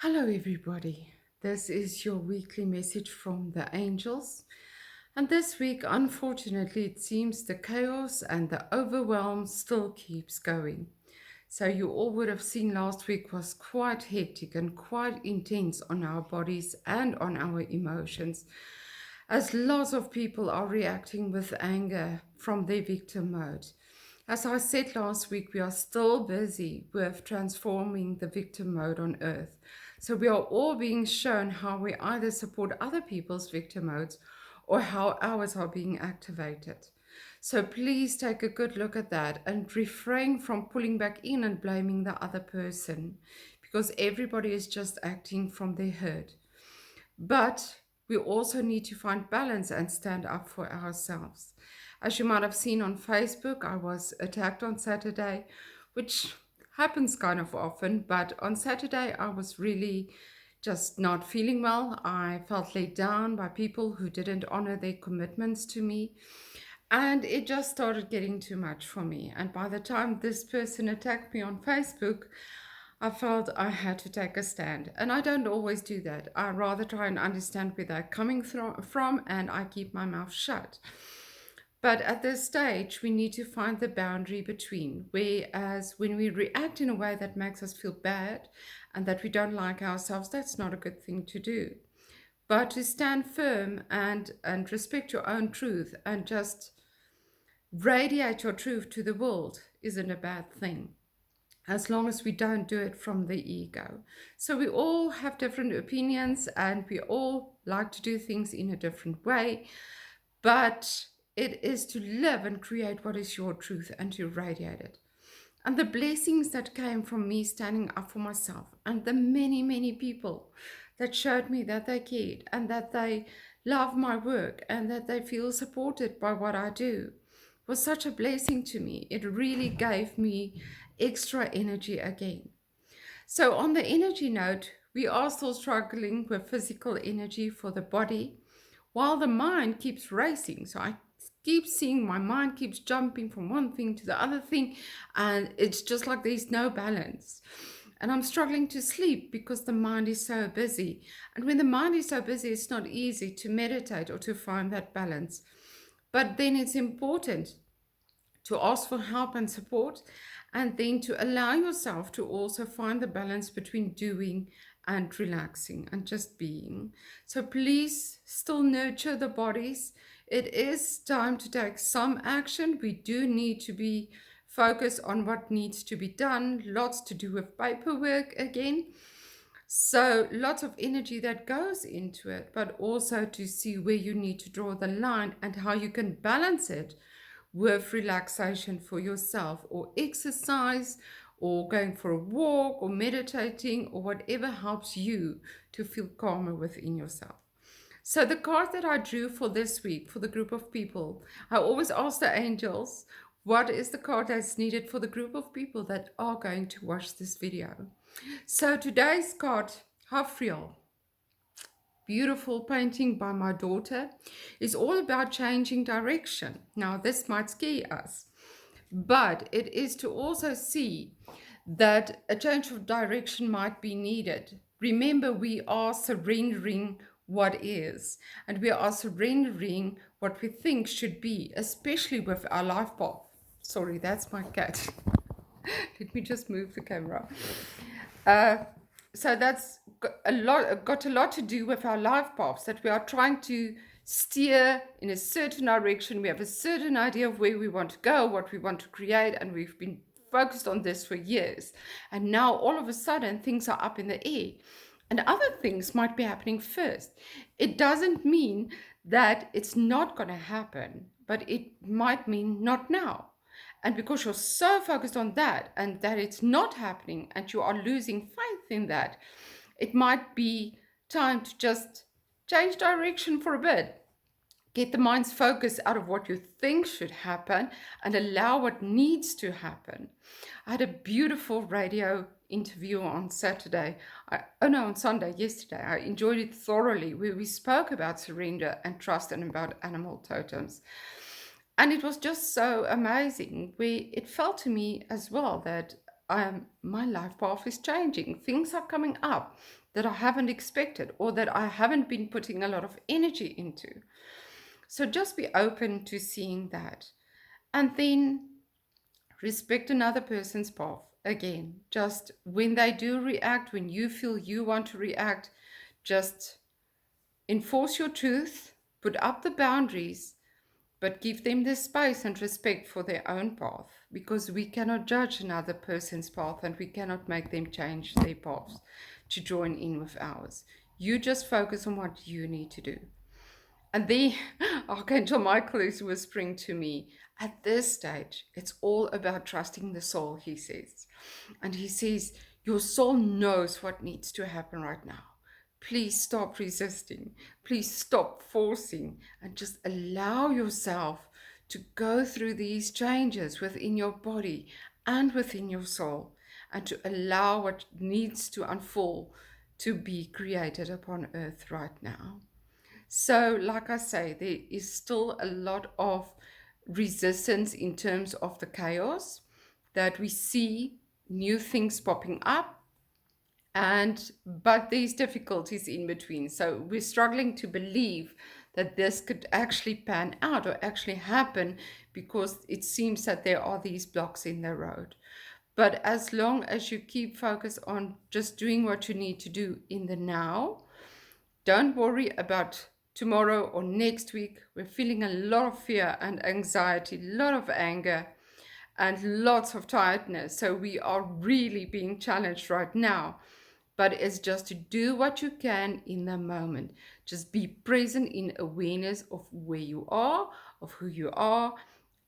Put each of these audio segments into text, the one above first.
Hello, everybody. This is your weekly message from the angels. And this week, unfortunately, it seems the chaos and the overwhelm still keeps going. So, you all would have seen last week was quite hectic and quite intense on our bodies and on our emotions, as lots of people are reacting with anger from their victim mode. As I said last week, we are still busy with transforming the victim mode on earth. So we are all being shown how we either support other people's victim modes or how ours are being activated. So please take a good look at that and refrain from pulling back in and blaming the other person because everybody is just acting from their hurt. But we also need to find balance and stand up for ourselves. As you might have seen on Facebook, I was attacked on Saturday, which happens kind of often, but on Saturday I was really just not feeling well. I felt let down by people who didn't honor their commitments to me. And it just started getting too much for me. And by the time this person attacked me on Facebook, I felt I had to take a stand. And I don't always do that. I rather try and understand where they're coming from and I keep my mouth shut. But at this stage, we need to find the boundary between. Whereas when we react in a way that makes us feel bad and that we don't like ourselves, that's not a good thing to do. But to stand firm and respect your own truth and just radiate your truth to the world isn't a bad thing, as long as we don't do it from the ego. So we all have different opinions and we all like to do things in a different way, but it is to live and create what is your truth and to radiate it. And the blessings that came from me standing up for myself and the many, many people that showed me that they cared and that they love my work and that they feel supported by what I do was such a blessing to me. It really gave me extra energy again. So, on the energy note, we are still struggling with physical energy for the body while the mind keeps racing. So, I keep seeing my mind keeps jumping from one thing to the other thing, and it's just like there's no balance. And I'm struggling to sleep because the mind is so busy. And when the mind is so busy, it's not easy to meditate or to find that balance. But then it's important to ask for help and support, and then to allow yourself to also find the balance between doing and relaxing and just being. So please still nurture the bodies. It is time to take some action. We do need to be focused on what needs to be done, lots to do with paperwork again. So lots of energy that goes into it, but also to see where you need to draw the line and how you can balance it with relaxation for yourself or exercise or going for a walk or meditating or whatever helps you to feel calmer within yourself. So the card that I drew for this week for the group of people, I always ask the angels, what is the card that's needed for the group of people that are going to watch this video? So today's card, Hafriel, beautiful painting by my daughter, is all about changing direction. Now, this might scare us, but it is to also see that a change of direction might be needed. Remember, we are surrendering what is, and we are surrendering what we think should be, especially with our life path. Sorry, that's my cat. Let me just move the camera. Uh, so that's got a lot to do with our life paths, that we are trying to steer in a certain direction. We have a certain idea of where we want to go, what we want to create, and we've been focused on this for years. And now all of a sudden things are up in the air. And other things might be happening first. It doesn't mean that it's not going to happen, but it might mean not now. And because you're so focused on that and that it's not happening and you are losing faith in that, it might be time to just change direction for a bit. Get the mind's focus out of what you think should happen and allow what needs to happen. I had a beautiful radio interview on on Sunday, yesterday. I enjoyed it thoroughly, where we spoke about surrender and trust and about animal totems. And it was just so amazing, where it felt to me as well that my life path is changing. Things are coming up that I haven't expected or that I haven't been putting a lot of energy into. So just be open to seeing that. And then respect another person's path. Again, just when they do react, when you feel you want to react, just enforce your truth, put up the boundaries, but give them the space and respect for their own path, because we cannot judge another person's path and we cannot make them change their paths to join in with ours. You just focus on what you need to do. And the Archangel Michael is whispering to me, at this stage, it's all about trusting the soul, he says. And he says, your soul knows what needs to happen right now. Please stop resisting. Please stop forcing and just allow yourself to go through these changes within your body and within your soul, and to allow what needs to unfold to be created upon earth right now. So, like I say, there is still a lot of resistance in terms of the chaos, that we see new things popping up, and but there's difficulties in between. So we're struggling to believe that this could actually pan out or actually happen, because it seems that there are these blocks in the road. But as long as you keep focused on just doing what you need to do in the now, don't worry about tomorrow or next week. We're feeling a lot of fear and anxiety, a lot of anger, and lots of tiredness. So we are really being challenged right now. But it's just to do what you can in the moment. Just be present in awareness of where you are, of who you are,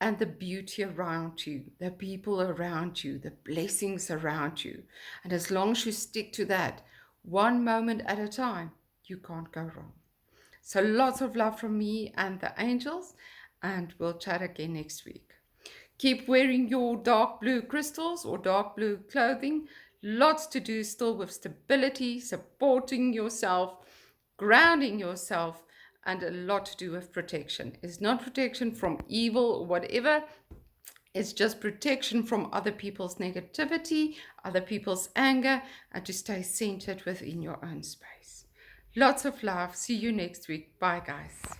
and the beauty around you, the people around you, the blessings around you. And as long as you stick to that, one moment at a time, you can't go wrong. So lots of love from me and the angels, and we'll chat again next week. Keep wearing your dark blue crystals or dark blue clothing. Lots to do still with stability, supporting yourself, grounding yourself, and a lot to do with protection. It's not protection from evil or whatever. It's just protection from other people's negativity, other people's anger, and to stay centered within your own space. Lots of love. See you next week. Bye, guys.